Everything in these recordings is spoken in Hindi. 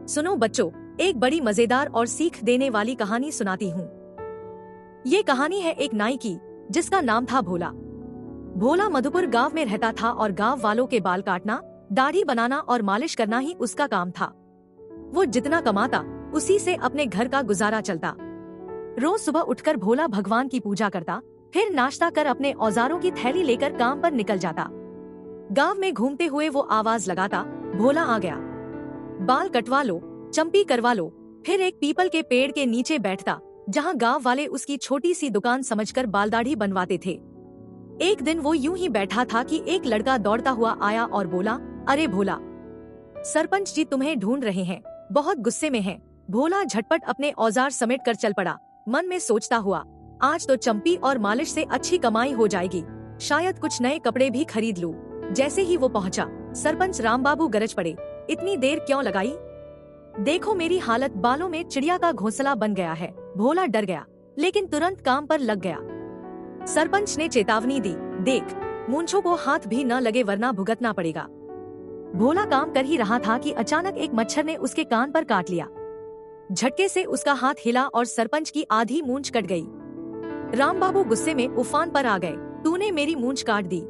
सुनो बच्चों, एक बड़ी मजेदार और सीख देने वाली कहानी सुनाती हूँ। ये कहानी है एक नाई की, जिसका नाम था भोला। भोला मधुपुर गांव में रहता था और गांव वालों के बाल काटना, दाढ़ी बनाना और मालिश करना ही उसका काम था। वो जितना कमाता उसी से अपने घर का गुजारा चलता। रोज सुबह उठकर भोला भगवान की पूजा करता, फिर नाश्ता कर अपने औजारों की थैली लेकर काम पर निकल जाता। गांव में घूमते हुए वो आवाज लगाता, भोला आ गया, बाल कटवा लो, चंपी करवा लो। फिर एक पीपल के पेड़ के नीचे बैठता, जहां गांव वाले उसकी छोटी सी दुकान समझकर बाल दाढ़ी बनवाते थे। एक दिन वो यूं ही बैठा था कि एक लड़का दौड़ता हुआ आया और बोला, अरे भोला, सरपंच जी तुम्हें ढूंढ रहे हैं, बहुत गुस्से में हैं। भोला झटपट अपने औजार समेट कर चल पड़ा, मन में सोचता हुआ, आज तो चंपी और मालिश से अच्छी कमाई हो जाएगी, शायद कुछ नए कपड़े भी खरीद लूं। जैसे ही वो पहुंचा, सरपंच रामबाबू गरज पड़े, इतनी देर क्यों लगाई? देखो मेरी हालत, बालों में चिड़िया का घोंसला बन गया है। भोला डर गया, लेकिन तुरंत काम पर लग गया। सरपंच ने चेतावनी दी, देख मूंछों को हाथ भी न लगे वरना भुगतना पड़ेगा। भोला काम कर ही रहा था कि अचानक एक मच्छर ने उसके कान पर काट लिया। झटके से उसका हाथ हिला और सरपंच की आधी मूंछ कट गई। रामबाबू गुस्से में उफान पर आ गए, तूने मेरी मूंछ काट दी,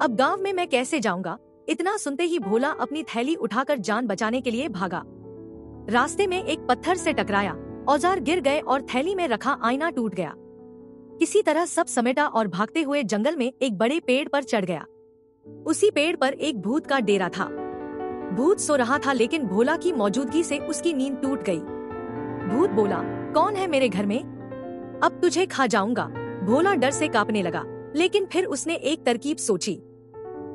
अब गांव में मैं कैसे जाऊंगा? इतना सुनते ही भोला अपनी थैली उठाकर जान बचाने के लिए भागा। रास्ते में एक पत्थर से टकराया, औजार गिर गए और थैली में रखा आईना टूट गया। किसी तरह सब समेटा और भागते हुए जंगल में एक बड़े पेड़ पर चढ़ गया। उसी पेड़ पर एक भूत का डेरा था। भूत सो रहा था, लेकिन भोला की मौजूदगी से उसकी नींद टूट गई। भूत बोला, कौन है मेरे घर में? अब तुझे खा जाऊंगा। भोला डर से कांपने लगा, लेकिन फिर उसने एक तरकीब सोची।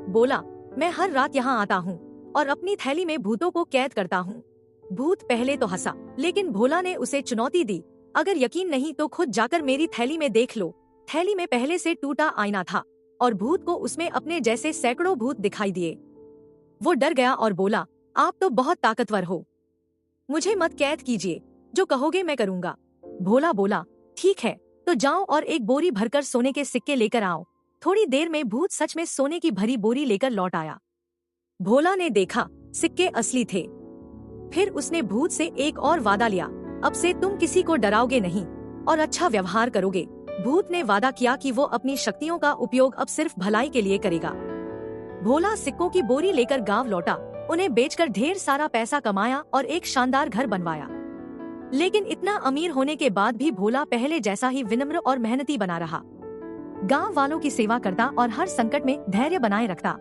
बोला, मैं हर रात यहाँ आता हूँ और अपनी थैली में भूतों को कैद करता हूँ। भूत पहले तो हंसा, लेकिन भोला ने उसे चुनौती दी, अगर यकीन नहीं तो खुद जाकर मेरी थैली में देख लो। थैली में पहले से टूटा आईना था और भूत को उसमें अपने जैसे सैकड़ों भूत दिखाई दिए। वो डर गया और बोला, आप तो बहुत ताकतवर हो, मुझे मत कैद कीजिए, जो कहोगे मैं करूँगा। भोला बोला, ठीक है, तो जाओ और एक बोरी भरकर सोने के सिक्के लेकर आओ। थोड़ी देर में भूत सच में सोने की भरी बोरी लेकर लौट आया। भोला ने देखा सिक्के असली थे। फिर उसने भूत से एक और वादा लिया, अब से तुम किसी को डराओगे नहीं और अच्छा व्यवहार करोगे। भूत ने वादा किया कि वो अपनी शक्तियों का उपयोग अब सिर्फ भलाई के लिए करेगा। भोला सिक्कों की बोरी लेकर गांव लौटा, उन्हें बेचकर ढेर सारा पैसा कमाया और एक शानदार घर बनवाया। लेकिन इतना अमीर होने के बाद भी भोला पहले जैसा ही विनम्र और मेहनती बना रहा। गांव वालों की सेवा करता और हर संकट में धैर्य बनाए रखता।